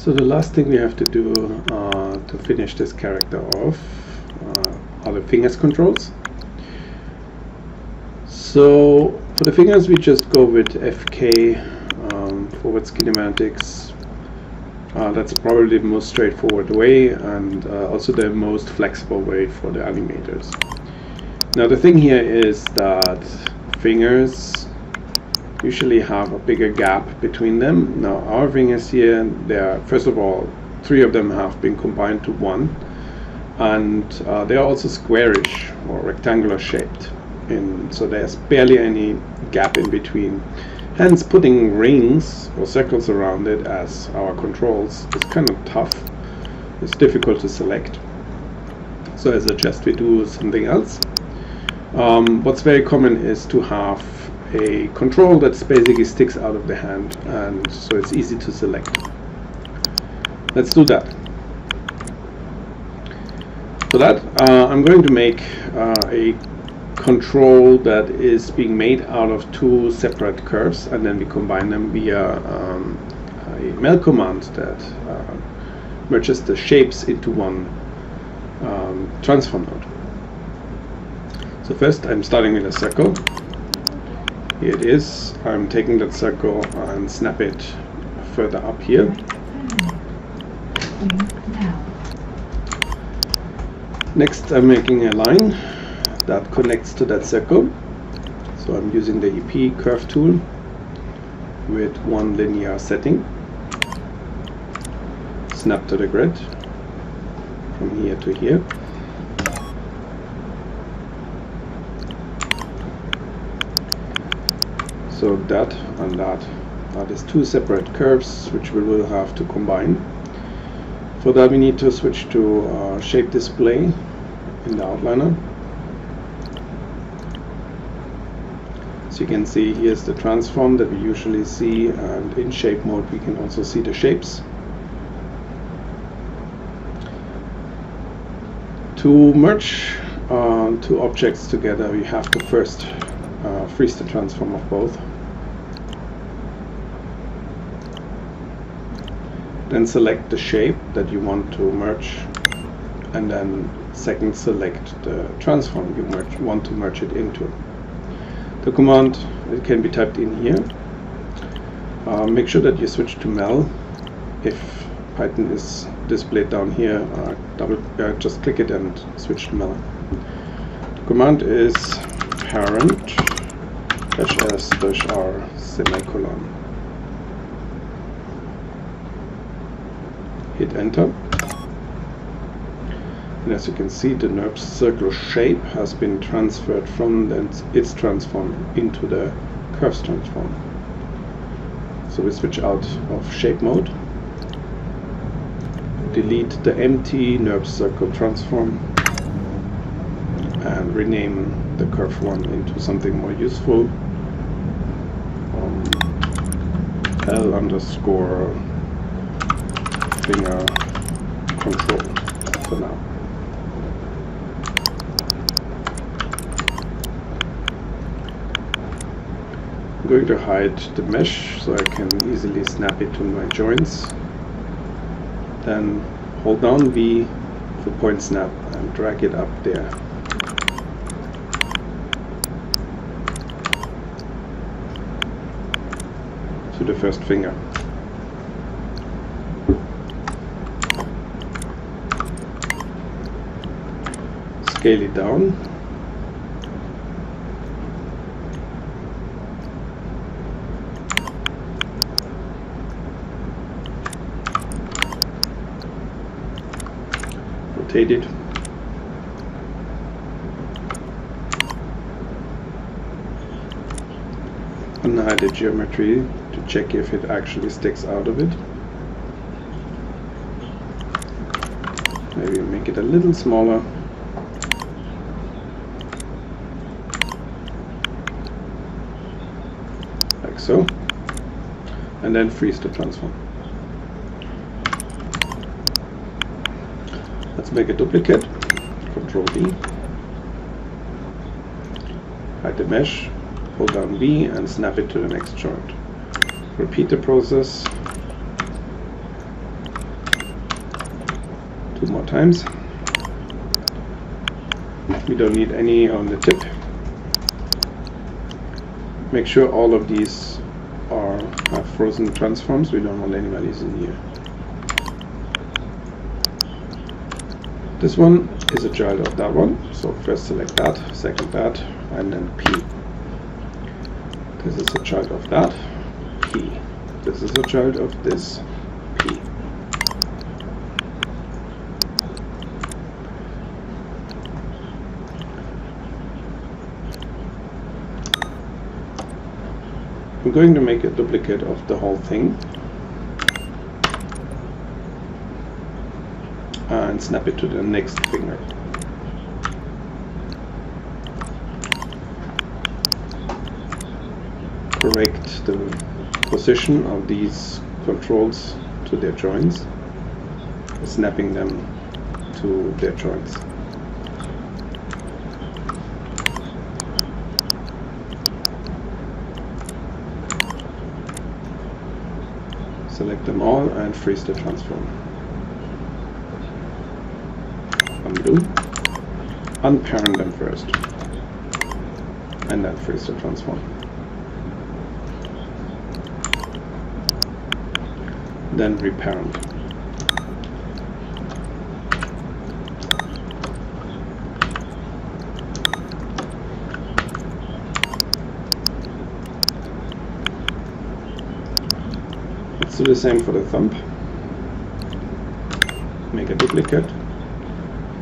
So the last thing we have to do to finish this character off are the fingers controls. So for the fingers we just go with FK, forward kinematics. That's probably the most straightforward way, and also the most flexible way for the animators. Now the thing here is that fingers usually have a bigger gap between them. Now our fingers here, first of all, 3 of them have been combined to 1, and they are also squarish or rectangular shaped, so there's barely any gap in between. Hence, putting rings or circles around it as our controls is kind of tough. It's difficult to select. So I suggest we do something else. What's very common is to have a control that basically sticks out of the hand, and so it's easy to select. Let's do that. For that, I'm going to make a control that is being made out of 2 separate curves, and then we combine them via a mel command that merges the shapes into one transform node. So first I'm starting with a circle. Here it is. I'm taking that circle and snap it further up here. Next I'm making a line that connects to that circle. So I'm using the EP curve tool with 1 linear setting. Snap to the grid from here to here. So that and that are these 2 separate curves which we will have to combine. For that we need to switch to shape display in the outliner. So you can see here's the transform that we usually see, and in shape mode we can also see the shapes. To merge 2 objects together, we have to first freeze the transform of both. Then select the shape that you want to merge, and then second select the transform you want to merge it into. The command, it can be typed in here. Make sure that you switch to mel. If Python is displayed down here, just click it and switch to mel. The command is parent -s-r semicolon. Hit enter. And as you can see, the NURBS circle shape has been transferred from its transform into the curves transform. So we switch out of shape mode, delete the empty NURBS circle transform, and rename the curve one into something more useful. L_ finger control for now. I'm going to hide the mesh so I can easily snap it to my joints. Then hold down V for point snap and drag it up there. To the first finger. Scale it down. Rotate it. Unhide the geometry to check if it actually sticks out of it. Maybe make it a little smaller. Like so. And then freeze the transform. Let's make a duplicate. Control D. Hide the mesh. Hold down V and snap it to the next joint. Repeat the process. 2 more times. We don't need any on the tip. Make sure all of these have frozen transforms. We don't want any values in here. This one is a child of that one, so first select that, second that, and then P. This is a child of that, P. This is a child of this, P. I'm going to make a duplicate of the whole thing and snap it to the next finger. Correct the position of these controls to their joints, snapping them to their joints. Select them all and freeze the transform. Undo. Unparent them first, and then freeze the transform. Then reparent. Let's do the same for the thumb. Make a duplicate,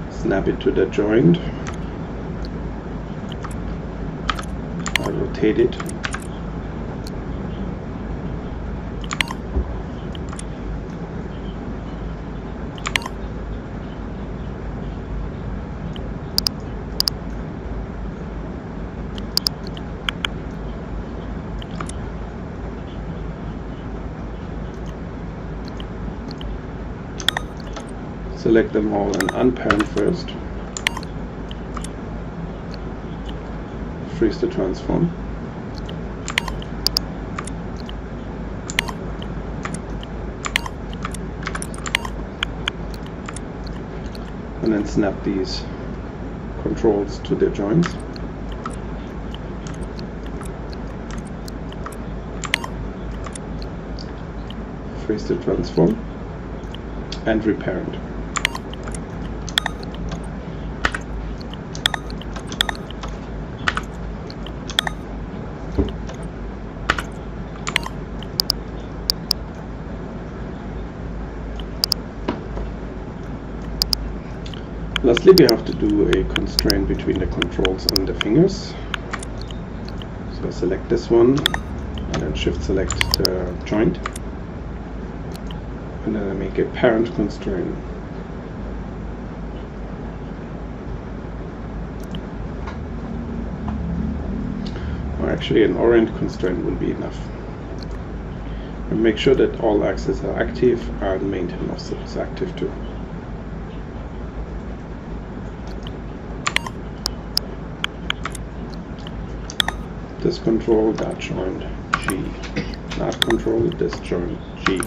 snap it to the joint, rotate it, select them all and unparent first, freeze the transform, and then snap these controls to their joints. Freeze the transform and reparent. Lastly, we have to do a constraint between the controls and the fingers. So I select this one and then shift select the joint, and then I make a parent constraint. Or actually an orient constraint will be enough. And make sure that all axes are active and maintain offset is active too. This control, that joint, G. That control, this joint, G.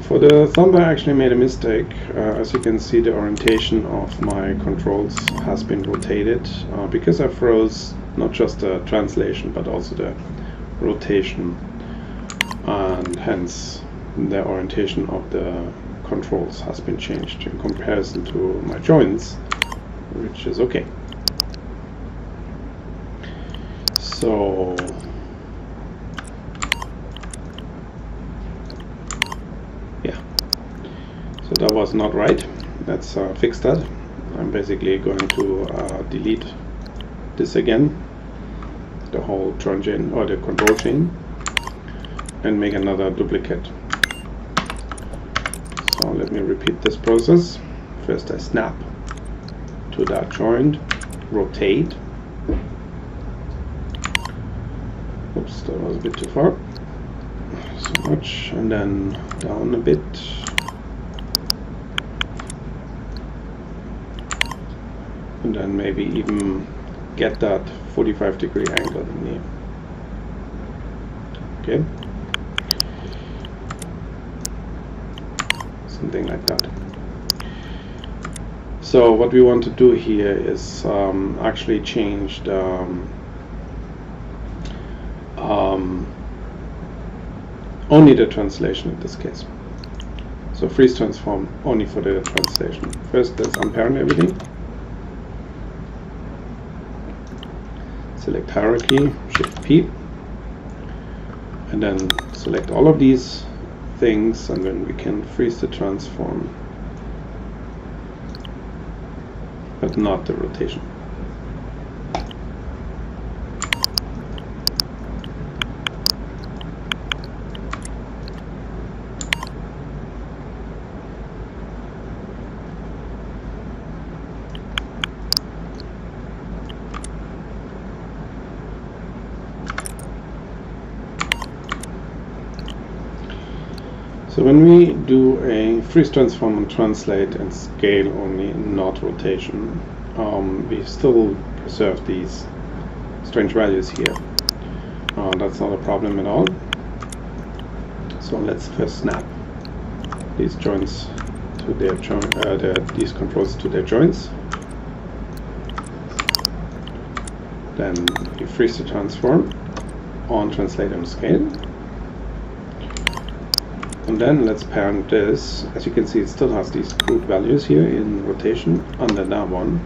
For the thumb, I actually made a mistake. As you can see, the orientation of my controls has been rotated because I froze not just the translation but also the rotation, and hence the orientation of the controls has been changed in comparison to my joints, which is okay. So yeah, so that was not right. let's fix that. I'm basically going to delete this again, the whole join chain or the control chain, and make another duplicate. So let me repeat this process. First I snap to that joint, rotate. Oops, that was a bit too far. So much, and then down a bit. And then maybe even get that 45-degree angle in here. Okay. Something like that. So what we want to do here is actually change the only the translation in this case. So freeze transform only for the translation. First, let's unparent everything. Select hierarchy, Shift P, and then select all of these things, and then we can freeze the transform, but not the rotation. So when we do a freeze transform and translate and scale only, not rotation, we still preserve these strange values here. That's not a problem at all. So let's first snap these joints to their these controls to their joints. Then we freeze the transform on translate and scale. And then let's parent this. As you can see, it still has these crude values here in rotation under that one.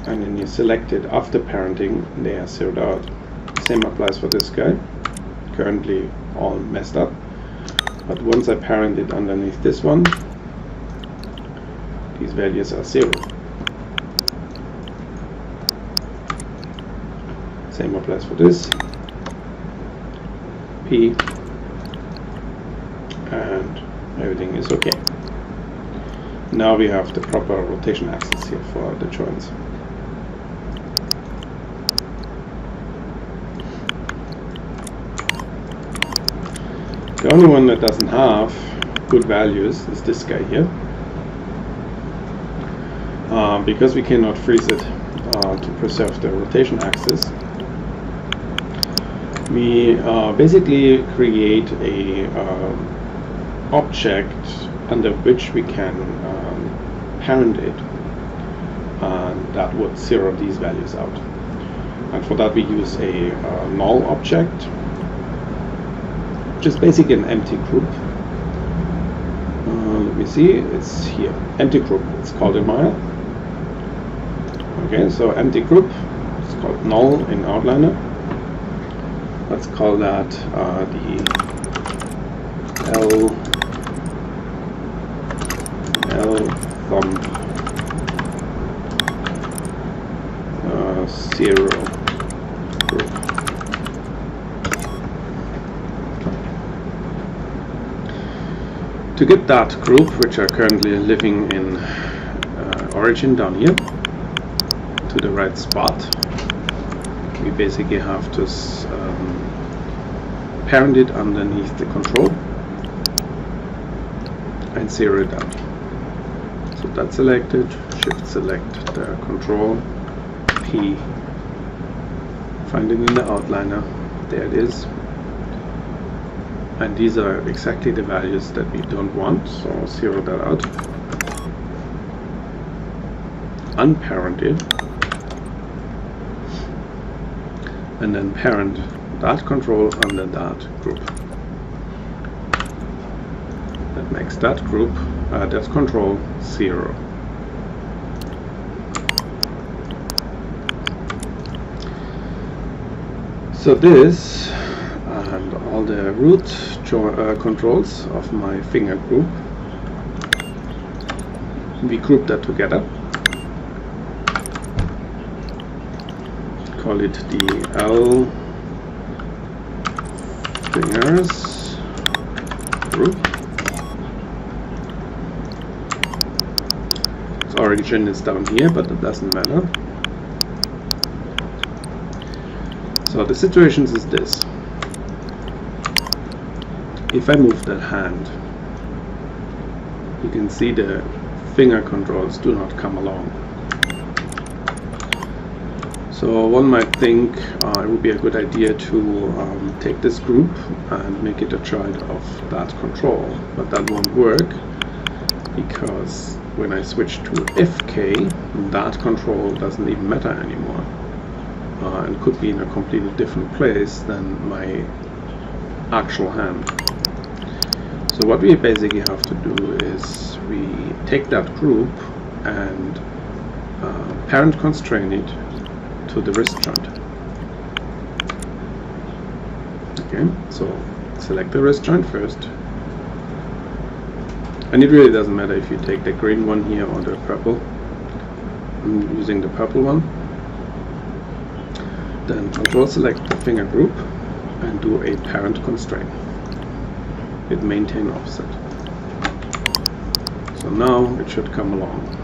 And then you select it after parenting, they are zeroed out. Same applies for this guy. Currently all messed up. But once I parent it underneath this one, these values are 0. Same applies for this. P. And everything is okay. Now we have the proper rotation axis here for the joints. The only one that doesn't have good values is this guy here. Because we cannot freeze it to preserve the rotation axis, we basically create a object under which we can parent it, and that would zero these values out. And for that we use a null object, which is basically an empty group. Let me see, it's here, empty group, it's called in Maya. Okay, so empty group, it's called null in Outliner. Let's call that the thumb 0 group. To get that group, which are currently living in origin down here, to the right spot, we basically have to parent it underneath the control and zero it out. So that's selected, shift select the control, P, find it in the outliner, there it is. And these are exactly the values that we don't want, so zero that out. Unparent it, and then parent that control under that group. That makes that group, that control 0. So this and all the root controls of my finger group we group that together. Call it the L fingers group. Its origin is down here, but it doesn't matter. So the situation is this. If I move that hand, you can see the finger controls do not come along. So one might think it would be a good idea to take this group and make it a child of that control, but that won't work because when I switch to FK, that control doesn't even matter anymore and could be in a completely different place than my actual hand. So what we basically have to do is we take that group and parent constrain it to the wrist joint. Okay, so select the wrist joint first. And it really doesn't matter if you take the green one here or the purple. I'm using the purple one. Then control select the finger group and do a parent constraint with maintain offset. So now it should come along.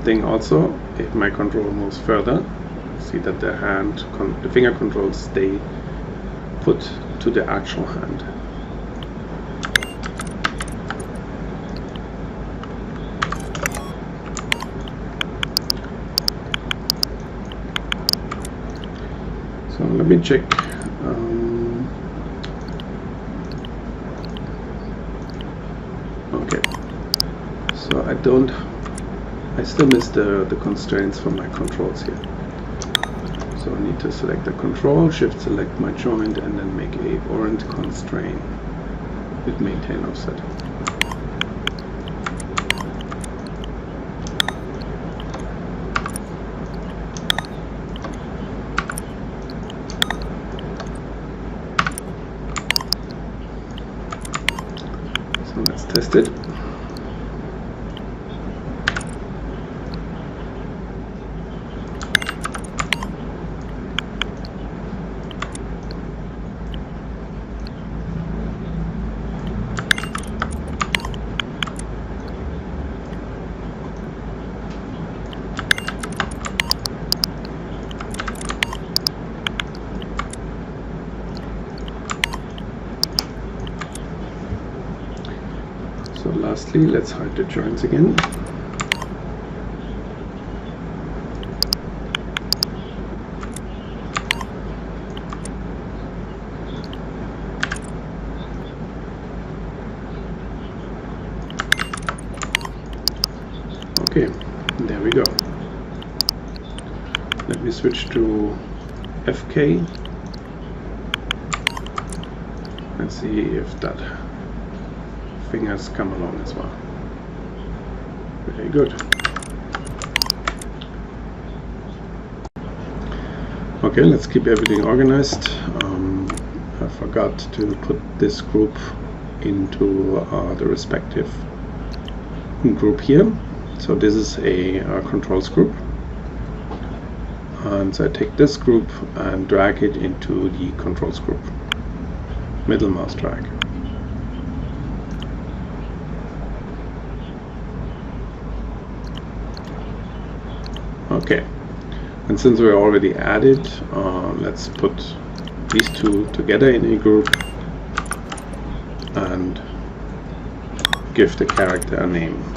Thing also, if my control moves further, see that the finger controls stay put to the actual hand. So let me check. Okay, so I still miss the constraints for my controls here. So I need to select the control, shift select my joint, and then make a parent constraint with maintain offset. So let's test it. So lastly, let's hide the joints again. Okay, there we go. Let me switch to FK and see if that fingers come along as well. Very good. Okay, let's keep everything organized. I forgot to put this group into the respective group here. So this is a controls group. And so I take this group and drag it into the controls group. Middle mouse drag. Okay, and since we're already added, let's put these two together in a group and give the character a name.